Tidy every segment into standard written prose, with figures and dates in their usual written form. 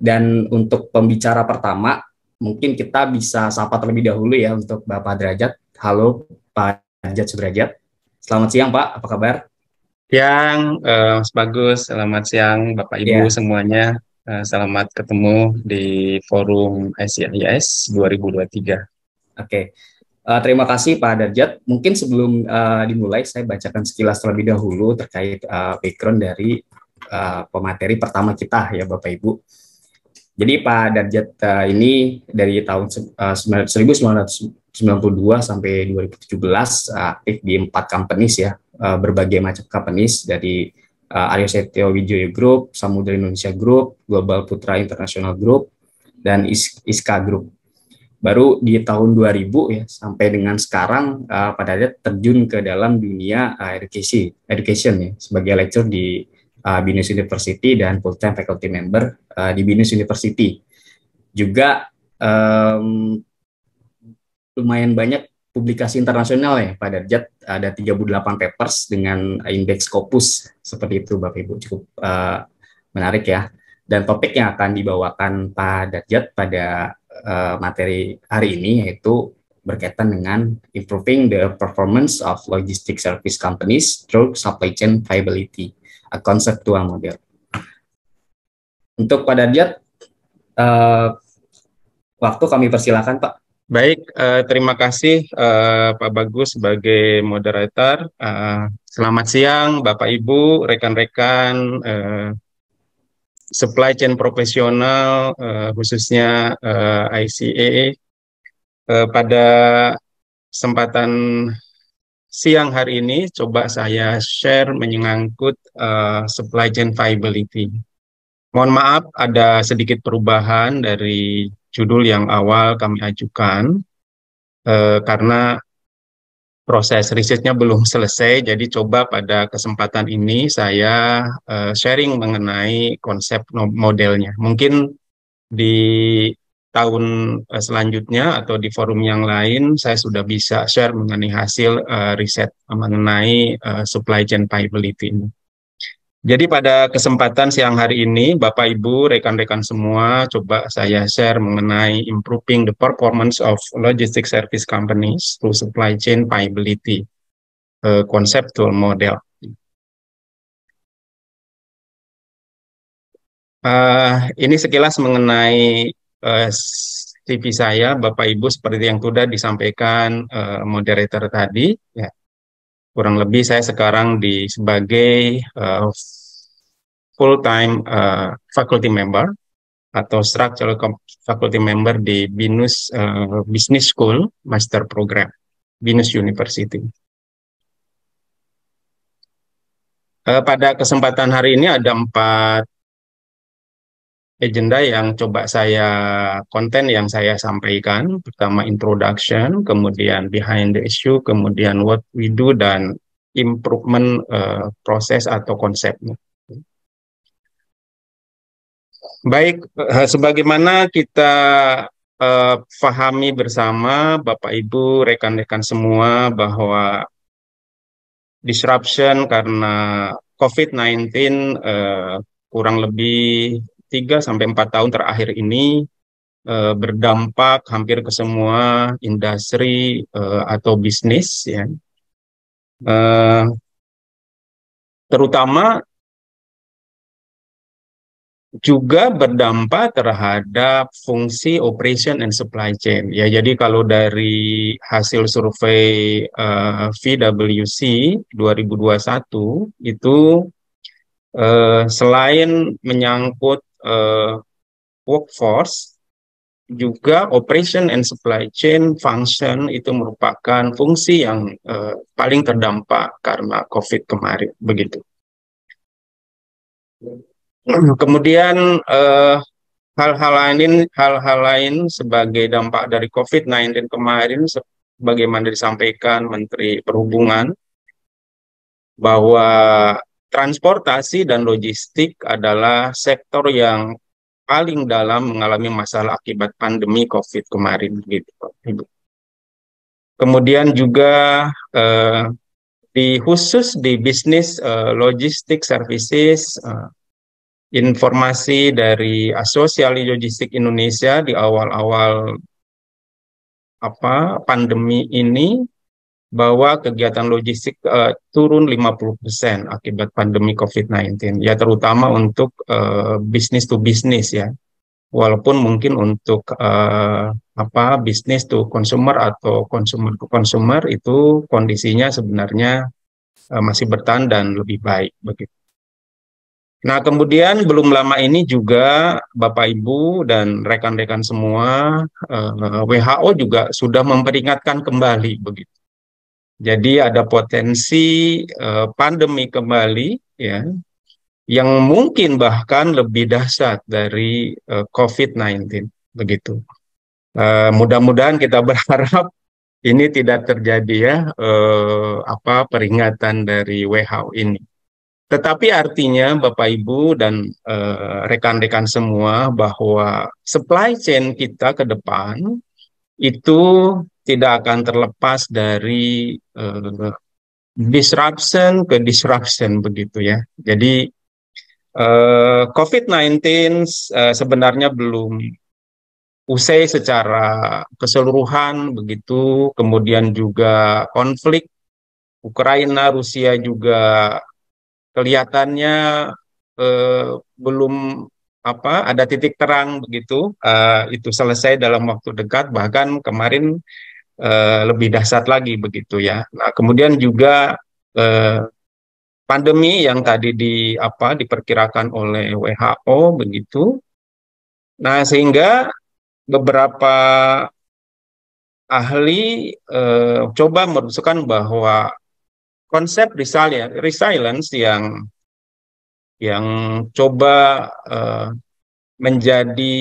Dan untuk pembicara pertama, mungkin kita bisa sapa terlebih dahulu ya untuk Bapak Derajat. Halo Pak Derajat Sudrajat. Selamat siang Pak, apa kabar? Siang, Mas Bagus. Selamat siang, Bapak Ibu Ya, semuanya. Selamat ketemu di forum ICIS 2023. oke. Terima kasih Pak Derajat. Mungkin sebelum dimulai, saya bacakan sekilas terlebih dahulu terkait background dari pemateri pertama kita ya Bapak Ibu. Jadi Pak Darjat ini dari tahun 1992 sampai 2017 aktif di 4 companies ya, berbagai macam companies dari Aryo Setio Wijoyo Group, Samudra Indonesia Group, Global Putra International Group, dan ISKA Group. Baru di tahun 2000 ya sampai dengan sekarang Pak Darjat terjun ke dalam dunia education ya sebagai lecturer di BINUS University dan full-time faculty member di BINUS University. Juga lumayan banyak publikasi internasional ya Pak Darjat, ada 38 papers dengan indeks Scopus seperti itu Bapak Ibu, cukup menarik ya. Dan topik yang akan dibawakan Pak Darjat pada materi hari ini yaitu berkaitan dengan improving the performance of logistic service companies through supply chain viability, a conceptual model. Untuk Pak Darjat, waktu kami persilakan Pak. Baik, terima kasih Pak Bagus sebagai moderator. Selamat siang, Bapak Ibu, rekan-rekan supply chain profesional, khususnya ICA. Pada kesempatan siang hari ini, coba saya share menyangkut supply chain viability. Mohon maaf, ada sedikit perubahan dari judul yang awal kami ajukan, karena proses risetnya belum selesai, jadi coba pada kesempatan ini saya sharing mengenai konsep modelnya. Mungkin di tahun selanjutnya atau di forum yang lain, saya sudah bisa share mengenai hasil riset mengenai supply chain viability ini. Jadi pada kesempatan siang hari ini, Bapak Ibu, rekan-rekan semua, coba saya share mengenai improving the performance of logistic service companies through supply chain viability, conceptual model. Ini sekilas mengenai CV saya, Bapak Ibu, seperti yang sudah disampaikan moderator tadi. Ya. Kurang lebih saya sekarang sebagai full-time faculty member atau structural faculty member di BINUS Business School Master Program, BINUS University. Pada kesempatan hari ini ada 4 agenda yang coba konten yang saya sampaikan. Pertama introduction, kemudian behind the issue, kemudian what we do, dan improvement proses atau konsepnya. Baik, sebagaimana kita pahami bersama Bapak Ibu, rekan-rekan semua, bahwa disruption karena COVID-19 kurang lebih 3-4 tahun terakhir ini berdampak hampir ke semua industri atau bisnis, ya. Terutama juga berdampak terhadap fungsi operation and supply chain. Ya, jadi kalau dari hasil survei VWC 2021 itu selain menyangkut workforce, juga operation and supply chain function itu merupakan fungsi yang paling terdampak karena COVID kemarin, begitu. Kemudian hal-hal lain sebagai dampak dari COVID-19 kemarin, sebagaimana disampaikan Menteri Perhubungan, bahwa transportasi dan logistik adalah sektor yang paling dalam mengalami masalah akibat pandemi COVID kemarin, gitu, Ibu. Kemudian juga khusus di bisnis logistik services, informasi dari Asosiasi Logistik Indonesia di awal-awal pandemi ini bahwa kegiatan logistik turun 50% akibat pandemi COVID-19, ya terutama untuk bisnis to bisnis ya. Walaupun mungkin untuk bisnis to consumer atau consumer to consumer itu kondisinya sebenarnya masih bertahan dan lebih baik begitu. Nah, kemudian belum lama ini juga Bapak Ibu dan rekan-rekan semua, WHO juga sudah memperingatkan kembali begitu. Jadi ada potensi pandemi kembali ya, yang mungkin bahkan lebih dahsyat dari COVID-19 begitu. Mudah-mudahan kita berharap ini tidak terjadi ya peringatan dari WHO ini. Tetapi artinya Bapak Ibu dan rekan-rekan semua bahwa supply chain kita ke depan itu tidak akan terlepas dari disruption ke disruption begitu ya. Jadi COVID-19 sebenarnya belum usai secara keseluruhan begitu, kemudian juga konflik Ukraina Rusia juga kelihatannya belum ada titik terang begitu, itu selesai dalam waktu dekat, bahkan kemarin lebih dahsyat lagi begitu ya. Nah, kemudian juga pandemi yang tadi diperkirakan oleh WHO begitu. Nah, sehingga beberapa ahli coba merumuskan bahwa konsep resilience yang coba menjadi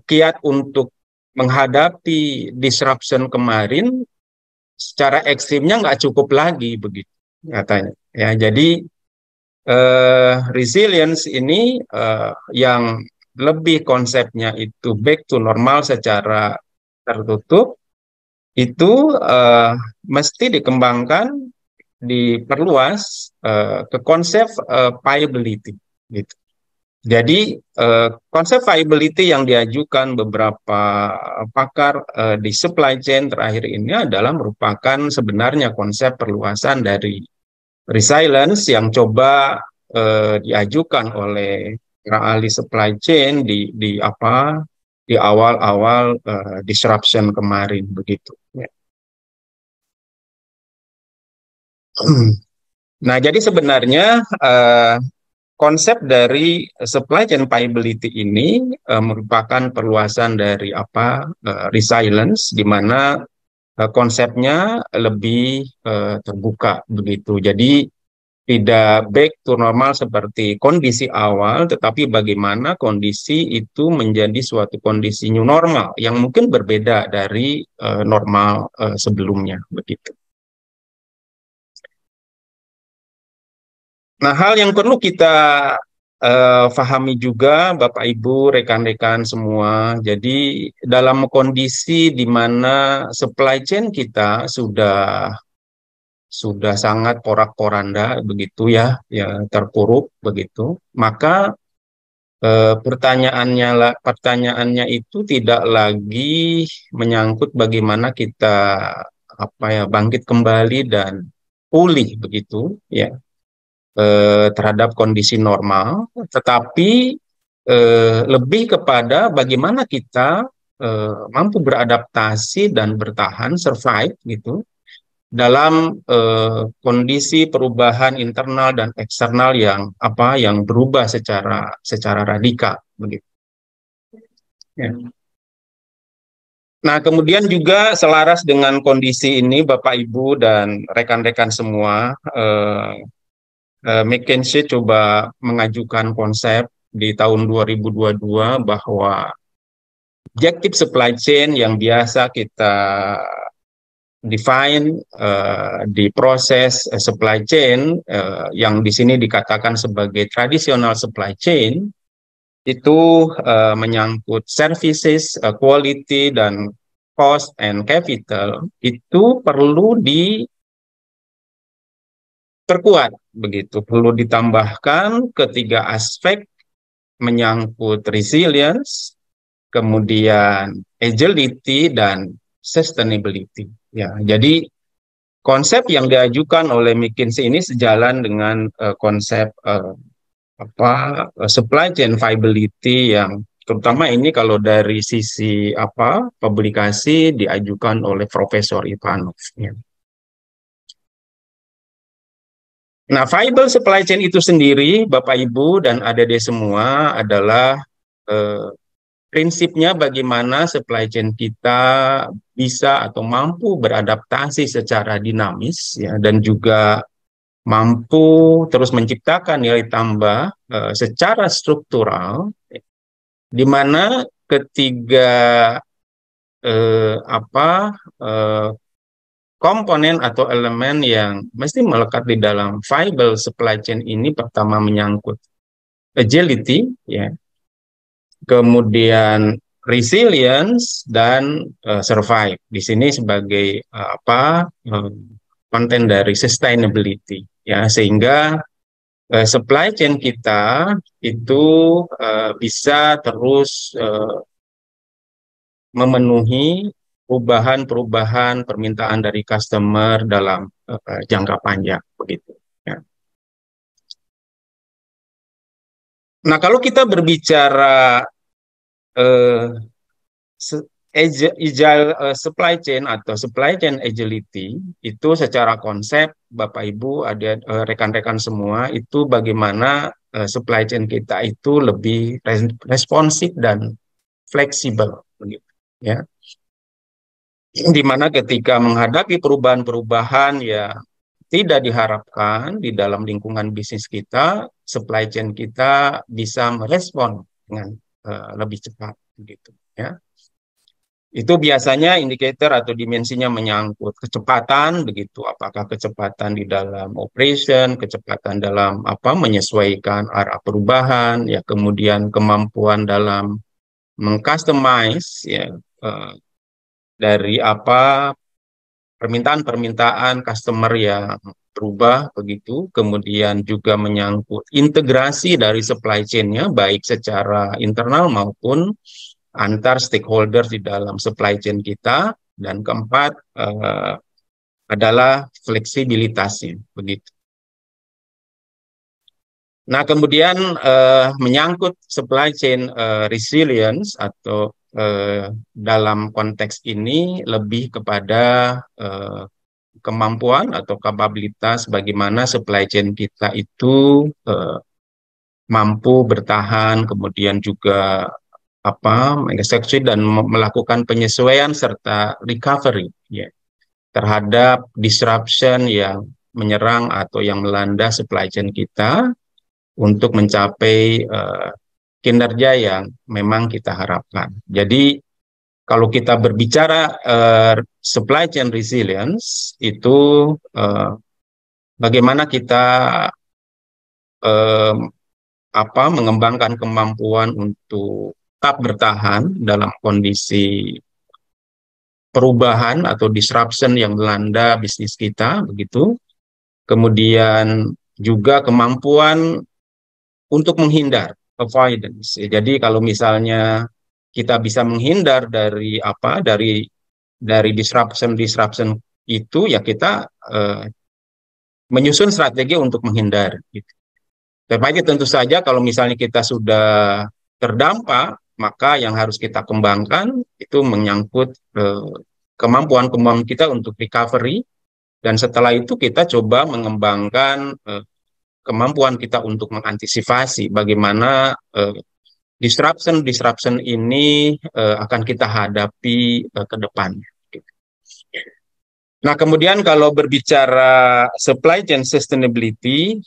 kiat untuk menghadapi disruption kemarin secara ekstrimnya nggak cukup lagi begitu katanya ya. Jadi resilience ini yang lebih konsepnya itu back to normal secara tertutup itu mesti dikembangkan, diperluas ke konsep viability gitu. Jadi konsep viability yang diajukan beberapa pakar di supply chain terakhir ini adalah merupakan sebenarnya konsep perluasan dari resilience yang coba diajukan oleh para ahli supply chain di awal-awal disruption kemarin begitu. Ya. Nah, jadi sebenarnya konsep dari supply chain viability ini merupakan perluasan dari resilience, di mana konsepnya lebih terbuka begitu. Jadi tidak back to normal seperti kondisi awal, tetapi bagaimana kondisi itu menjadi suatu kondisi new normal yang mungkin berbeda dari normal sebelumnya begitu. Nah, hal yang perlu kita pahami juga Bapak Ibu, rekan-rekan semua, jadi dalam kondisi di mana supply chain kita sudah sangat porak-poranda begitu ya, terpuruk begitu, maka pertanyaannya itu tidak lagi menyangkut bagaimana kita bangkit kembali dan pulih begitu ya terhadap kondisi normal, tetapi lebih kepada bagaimana kita mampu beradaptasi dan bertahan, survive gitu dalam kondisi perubahan internal dan eksternal yang berubah secara radikal begitu. Ya. Nah, kemudian juga selaras dengan kondisi ini Bapak Ibu dan rekan-rekan semua, McKinsey coba mengajukan konsep di tahun 2022 bahwa objektif supply chain yang biasa kita define di proses supply chain yang di sini dikatakan sebagai traditional supply chain itu menyangkut services, quality, dan cost and capital itu perlu perkuat begitu. Perlu ditambahkan ketiga aspek menyangkut resilience, kemudian agility dan sustainability. Ya, jadi konsep yang diajukan oleh McKinsey ini sejalan dengan konsep supply chain viability yang terutama ini kalau dari sisi publikasi diajukan oleh Profesor Ivanov. Ya. Nah, viable supply chain itu sendiri, Bapak Ibu dan adik-adik semua, adalah prinsipnya bagaimana supply chain kita bisa atau mampu beradaptasi secara dinamis, ya, dan juga mampu terus menciptakan nilai tambah secara struktural, di mana ketiga komponen atau elemen yang mesti melekat di dalam viable supply chain ini pertama menyangkut agility, ya, kemudian resilience dan survive. Di sini sebagai konten dari sustainability, ya, sehingga supply chain kita itu bisa terus memenuhi perubahan-perubahan permintaan dari customer dalam jangka panjang begitu. Ya. Nah, kalau kita berbicara agile supply chain atau supply chain agility, itu secara konsep Bapak Ibu ada rekan-rekan semua itu bagaimana supply chain kita itu lebih responsif dan fleksibel begitu, ya. Di mana ketika menghadapi perubahan-perubahan ya tidak diharapkan di dalam lingkungan bisnis kita, supply chain kita bisa merespon dengan lebih cepat begitu, ya. Itu biasanya indikator atau dimensinya menyangkut kecepatan begitu, apakah kecepatan di dalam operation, kecepatan dalam menyesuaikan arah perubahan, ya, kemudian kemampuan dalam mengcustomize, ya, dari permintaan-permintaan customer yang berubah begitu, kemudian juga menyangkut integrasi dari supply chain-nya baik secara internal maupun antar stakeholder di dalam supply chain kita, dan keempat adalah fleksibilitasnya begitu. Nah, kemudian menyangkut supply chain resilience atau dalam konteks ini lebih kepada kemampuan atau kapabilitas bagaimana supply chain kita itu mampu bertahan, kemudian juga mengeksekusi dan melakukan penyesuaian serta recovery, ya, terhadap disruption yang menyerang atau yang melanda supply chain kita untuk mencapai kinerja yang memang kita harapkan. Jadi kalau kita berbicara supply chain resilience itu bagaimana kita mengembangkan kemampuan untuk tetap bertahan dalam kondisi perubahan atau disruption yang melanda bisnis kita begitu. Kemudian juga kemampuan untuk menghindar, avoidance. Jadi kalau misalnya kita bisa menghindar dari dari disruption itu, ya kita menyusun strategi untuk menghindar. Gitu. Tetapi tentu saja kalau misalnya kita sudah terdampak, maka yang harus kita kembangkan itu menyangkut kemampuan kita untuk recovery, dan setelah itu kita coba mengembangkan kemampuan kita untuk mengantisipasi bagaimana disruption ini akan kita hadapi ke depannya. Nah, kemudian kalau berbicara supply chain sustainability,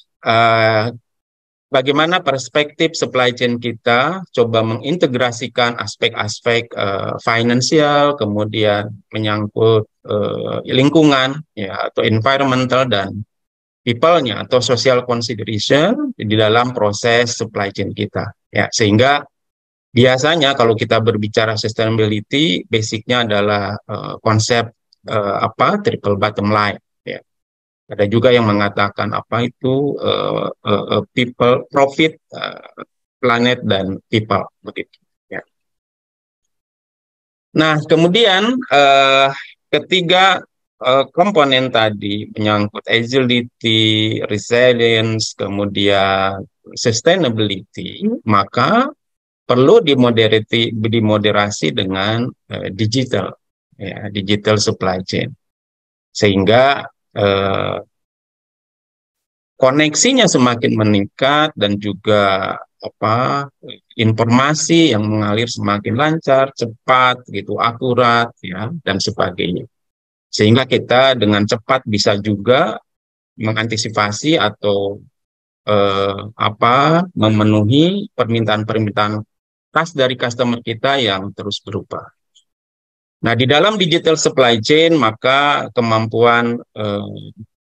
bagaimana perspektif supply chain kita coba mengintegrasikan aspek-aspek finansial, kemudian menyangkut lingkungan, ya, atau environmental dan people-nya atau social consideration di dalam proses supply chain kita, ya, sehingga biasanya kalau kita berbicara sustainability, basicnya adalah konsep triple bottom line, ya. Ada juga yang mengatakan apa itu people, profit, planet, dan people, begitu. Ya. Nah, kemudian ketiga komponen tadi menyangkut agility, resilience, kemudian sustainability, maka perlu dimoderasi dengan digital, ya, digital supply chain, sehingga koneksinya semakin meningkat dan juga informasi yang mengalir semakin lancar, cepat, gitu, akurat, ya, dan sebagainya. Sehingga kita dengan cepat bisa juga mengantisipasi atau memenuhi permintaan-permintaan khas dari customer kita yang terus berubah. Nah, di dalam digital supply chain, maka kemampuan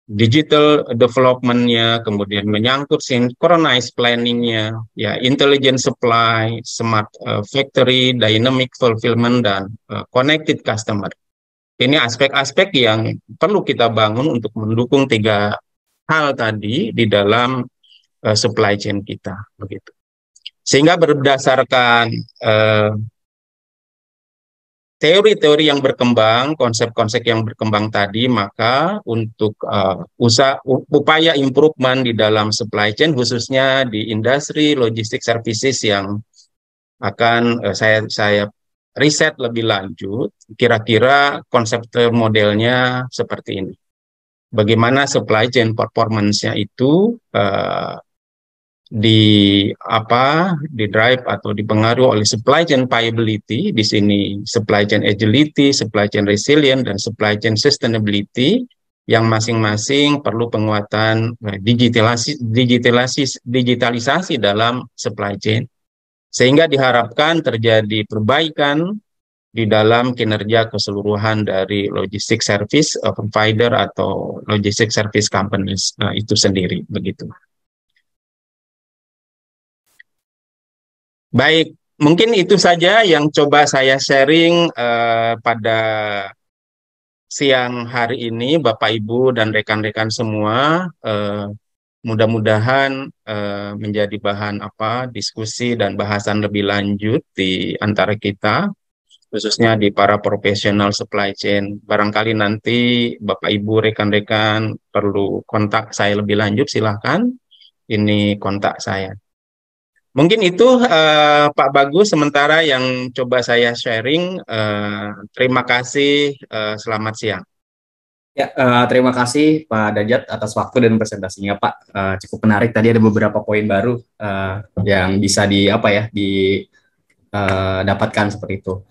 digital development-nya, kemudian menyangkut synchronized planning-nya, ya, intelligent supply, smart factory, dynamic fulfillment, dan connected customer. Ini aspek-aspek yang perlu kita bangun untuk mendukung tiga hal tadi di dalam supply chain kita, begitu. Sehingga berdasarkan teori-teori yang berkembang, konsep-konsep yang berkembang tadi, maka untuk upaya improvement di dalam supply chain, khususnya di industri logistik services yang akan saya riset lebih lanjut, kira-kira konsep modelnya seperti ini. Bagaimana supply chain performance-nya itu di drive atau dipengaruhi oleh supply chain viability, di sini supply chain agility, supply chain resilient, dan supply chain sustainability, yang masing-masing perlu penguatan digitalisasi dalam supply chain, sehingga diharapkan terjadi perbaikan di dalam kinerja keseluruhan dari logistik service provider atau logistik service companies itu sendiri, begitu. Baik, mungkin itu saja yang coba saya sharing pada siang hari ini, Bapak Ibu dan rekan-rekan semua. Mudah-mudahan menjadi bahan diskusi dan bahasan lebih lanjut di antara kita, khususnya di para profesional supply chain. Barangkali nanti Bapak Ibu rekan-rekan perlu kontak saya lebih lanjut, silahkan. Ini kontak saya. Mungkin itu Pak Bagus sementara yang coba saya sharing. Terima kasih, selamat siang. Ya, terima kasih Pak Dajat atas waktu dan presentasinya Pak. Cukup menarik, tadi ada beberapa poin baru yang bisa didapatkan seperti itu.